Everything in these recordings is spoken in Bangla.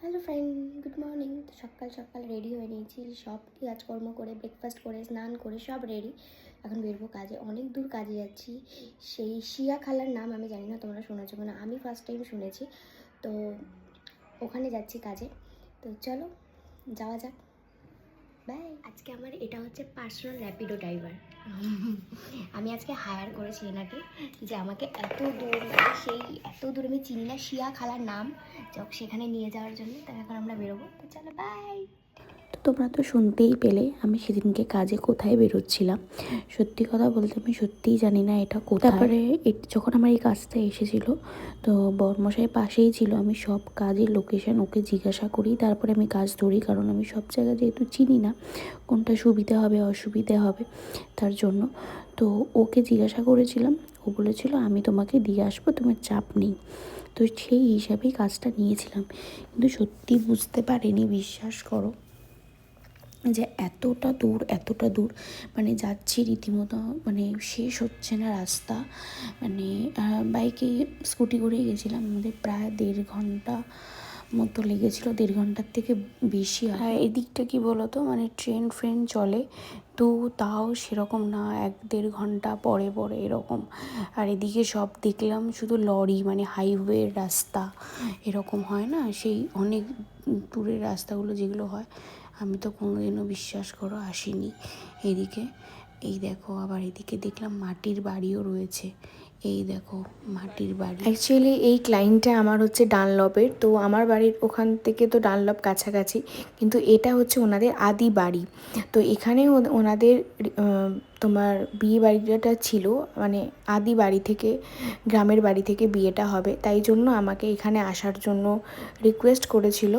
Hello friend, good morning. তো সকাল সকাল রেডি হয়ে নিয়েছি, সব কাজকর্ম করে ব্রেকফাস্ট করে স্নান করে সব রেডি। এখন বেরবো কাজে, অনেক দূর কাজে যাচ্ছি। সেই শিয়া খালার নাম আমি জানি না তোমরা শুনেছো কিনা, আমি ফার্স্ট টাইম শুনেছি। তো ওখানে যাচ্ছি কাজে, তো চলো যাওয়া যাক। বাই। আজকে আমার এটা হচ্ছে পার্সোনাল র্যাপিডো ড্রাইভার। আমি আজকে হায়ার করেছি এনাকে, যে আমাকে এত দূর, সেই এত দূর আমি চিনি না, শিয়া খালার নাম, সেখানে নিয়ে যাওয়ার জন্য। তাই এখন আমরা বেরোবো, তো চলো বাই। তো তোমরা তো শুনতেই পেলে আমি সেদিনকে কাজে কোথায় বেরোচ্ছিলাম। সত্যি কথা বলতে আমি সত্যিই জানি না এটা কোথায়। তারপরে যখন আমার এই কাজটা এসেছিল, তো বর্মশাই পাশেই ছিল, আমি সব কাজের লোকেশান ওকে জিজ্ঞাসা করি, তারপরে আমি কাজ ধরি, কারণ আমি সব জায়গা যেহেতু চিনি না কোনটা সুবিধা হবে অসুবিধে হবে তার জন্য। তো ওকে জিজ্ঞাসা করেছিলাম, ও বলেছিল আমি তোমাকে দিয়ে আসবো, তোমার চাপ নেই। তো সেই হিসাবেই কাজটা নিয়েছিলাম, কিন্তু সত্যি বুঝতে পারিনি, বিশ্বাস করো, যে এতটা দূর মানে যাচ্ছি রীতিমতো, মানে শেষ হচ্ছে না রাস্তা। মানে বাইকে স্কুটি করেই গেছিলাম, আমাদের প্রায় 1.5 ঘন্টা মতো লেগেছিলো, 1.5 ঘন্টার থেকে বেশি। আর এদিকটা কি বলতো, মানে ট্রেন চলে, তো তাও সেরকম না, 1-1.5 ঘন্টা পরে পরে এরকম। আর এদিকে সব দেখলাম শুধু লরি, মানে হাইওয়ের রাস্তা এরকম হয় না, সেই অনেক দূরের রাস্তাগুলো যেগুলো হয়, আমি তো কোনোদিনও বিশ্বাস করো আসিনি এদিকে। এই দেখো, আবার এদিকে দেখলাম মাটির বাড়িও রয়েছে, এই দেখো মাটির বাড়ি। অ্যাকচুয়ালি এই ক্লায়েন্টটা আমার হচ্ছে ডানলপের, তো আমার বাড়ির ওখান থেকে তো ডানলপ কাছাকাছি, কিন্তু এটা হচ্ছে ওনাদের আদি বাড়ি। তো এখানে ওনাদের তোমার বিয়ে বাড়িটা ছিল, মানে আদি বাড়ি থেকে, গ্রামের বাড়ি থেকে বিয়েটা হবে, তাই জন্য আমাকে এখানে আসার জন্য রিকোয়েস্ট করেছিল,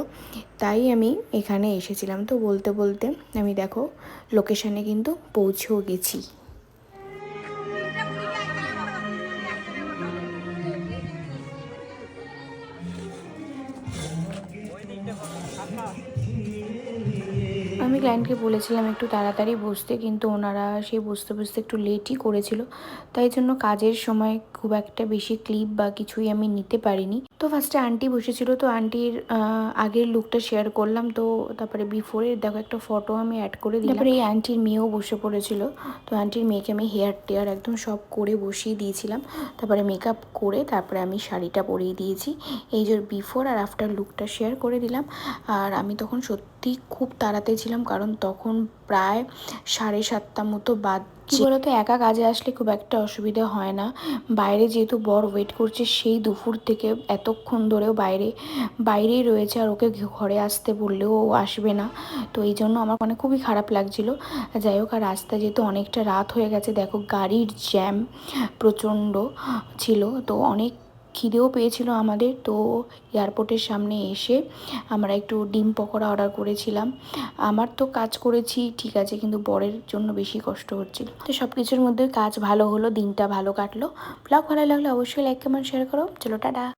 তাই আমি এখানে এসেছিলাম। তো বলতে বলতে আমি দেখো লোকেশানে কিন্তু পৌঁছেও গেছি। আমি ক্লায়েন্টকে বলেছিলাম একটু তাড়াতাড়ি বসতে, কিন্তু ওনারা সেই বসতে একটু লেটই করেছিল, তাই জন্য কাজের সময় খুব একটা বেশি ক্লিপ বা কিছুই আমি নিতে পারিনি। তো ফার্স্টে আন্টি বসেছিল, তো আন্টির আগের লুকটা শেয়ার করলাম, তো তারপরে বিফোরের দেখো একটা ফটো আমি অ্যাড করে দিলাম। তারপরে এই আন্টির মেয়েও বসে পড়েছিল, তো আন্টির মেয়েকে আমি হেয়ার টেয়ার একদম সব করে বসিয়ে দিয়েছিলাম, তারপরে মেকআপ করে তারপরে আমি শাড়িটা পরিয়ে দিয়েছি। এই যে বিফোর আর আফটার লুকটা শেয়ার করে দিলাম। আর আমি তখন সত্যি খুব তাড়াতাড়ি ছিলাম, কারণ তখন প্রায় 7:30 মতো বাজছে। কী বলতো, একা কাজে আসলে খুব একটা অসুবিধা হয় না, বাইরে যেহেতু বর ওয়েট করছে সেই দুপুর থেকে এতক্ষণ ধরেও বাইরেই রয়েছে, আর ওকে ঘরে আসতে বললেও ও আসবে না, তো এই জন্য আমার মানে খুবই খারাপ লাগছিল। যাই হোক, আর রাস্তা যেহেতু অনেকটা রাত হয়ে গেছে, দেখো গাড়ির জ্যাম প্রচণ্ড ছিল, তো অনেক খিদেও পেয়েছিল আমাদের। তো এয়ারপোর্টের সামনে এসে আমরা একটু ডিম পকোড়া অর্ডার করেছিলাম। আমার তো কাজ করেছি ঠিক আছে, কিন্তু বরের জন্য বেশি কষ্ট হচ্ছিল। তো সব কিছুর মধ্যে কাজ ভালো হলো, দিনটা ভালো কাটলো। ব্লগ ভালো লাগলে অবশ্যই লাইক কমেন্ট শেয়ার করো। চলো টাটা।